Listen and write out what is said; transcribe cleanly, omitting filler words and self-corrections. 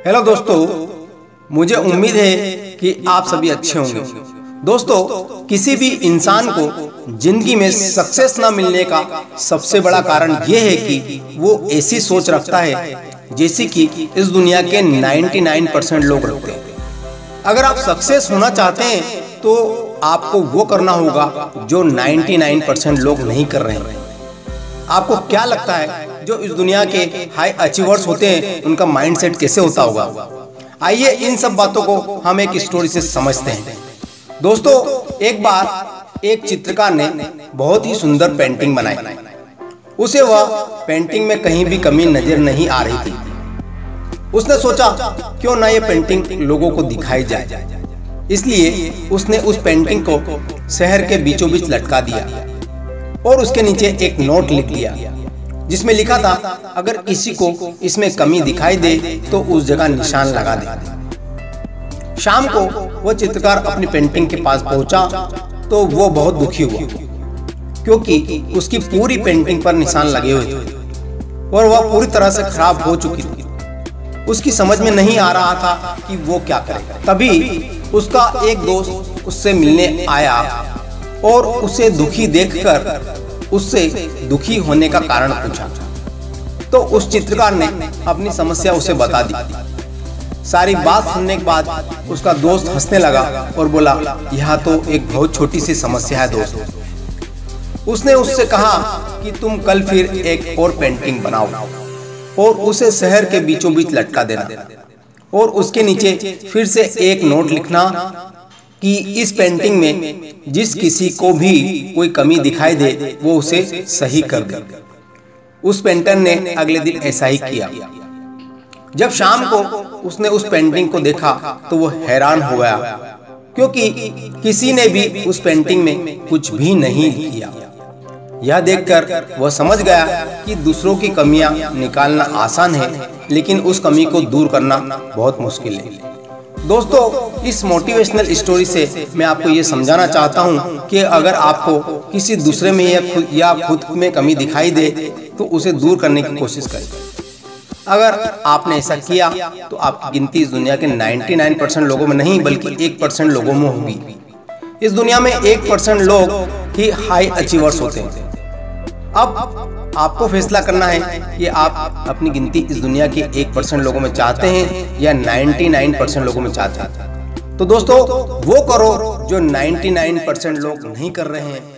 Hello दोस्तों, मुझे उम्मीद है कि आप सभी अच्छे होंगे। दोस्तों, किसी भी इंसान को जिंदगी में सक्सेस ना मिलने का सबसे बड़ा कारण यह है कि वो ऐसी सोच रखता है जैसी कि इस दुनिया के 99% लोग रखते हैं। अगर आप सक्सेस होना चाहते हैं तो आपको वो करना होगा जो 99% लोग नहीं कर रहे हैं। आपको क्या लगता है जो इस दुनिया के हाई अचीवर्स होते हैं उनका माइंडसेट कैसे होता होगा? आइए इन सब बातों को हम एक स्टोरी से समझते हैं। दोस्तों, एक बार एक चित्रकार ने बहुत ही सुंदर पेंटिंग बनाई। उसे वह पेंटिंग में कहीं भी कमी नजर नहीं आ रही थी। उसने सोचा क्यों ना ये पेंटिंग लोगों को दिखाई जाए। इसलिए उसने उस पेंटिंग को शहर के बीचों बीच लटका दिया और उसके नीचे एक नोट लिख दिया जिसमें लिखा था, अगर किसी को इसमें कमी दिखाई दे तो उस जगह निशान लगा दे। शाम को वह चित्रकार अपनी पेंटिंग के पास पहुंचा तो वो बहुत दुखी हुआ क्योंकि उसकी पूरी पेंटिंग पर निशान लगे हुए थे और वह पूरी तरह से खराब हो चुकी थी। उसकी समझ में नहीं आ रहा था कि वो क्या करे। तभी उसका एक दोस्त उससे मिलने आया और उसे दुखी देखकर उससे दुखी होने का कारण पूछा। तो उस चित्रकार ने अपनी समस्या उसे बता दी। सारी बात सुनने के बाद उसका दोस्त हंसने लगा और बोला, यह तो एक बहुत छोटी सी समस्या है दोस्त। उसने उससे कहा कि तुम कल फिर एक और पेंटिंग बनाओ और उसे शहर के बीचों बीच लटका देना और उसके नीचे फिर से एक नोट लिखना कि इस पेंटिंग में जिस किसी को भी कोई कमी दिखाई दे वो उसे सही कर दे। उस पेंटर ने अगले दिन ऐसा ही किया। जब शाम को उसने उस पेंटिंग को देखा तो वो हैरान हो गया क्योंकि किसी ने भी उस पेंटिंग में कुछ भी नहीं किया। यह देखकर वह समझ गया कि दूसरों की कमियां निकालना आसान है लेकिन उस कमी को दूर करना बहुत मुश्किल है। दोस्तों, इस मोटिवेशनल स्टोरी से मैं आपको ये समझाना चाहता हूँ कि अगर आपको किसी दूसरे में या खुद में कमी दिखाई दे तो उसे दूर करने की कोशिश करें। अगर आपने ऐसा किया तो आपकी गिनती इस दुनिया के 99% लोगों में नहीं बल्कि 1% लोगों में होगी। इस दुनिया में 1% लोग ही हाई अचीवर्स होते हैं। अब आपको फैसला करना है कि आप अपनी गिनती इस दुनिया के 1% लोगों में चाहते हैं या 99% लोगों में चाहते हैं। तो दोस्तों, वो करो जो 99% लोग नहीं कर रहे हैं।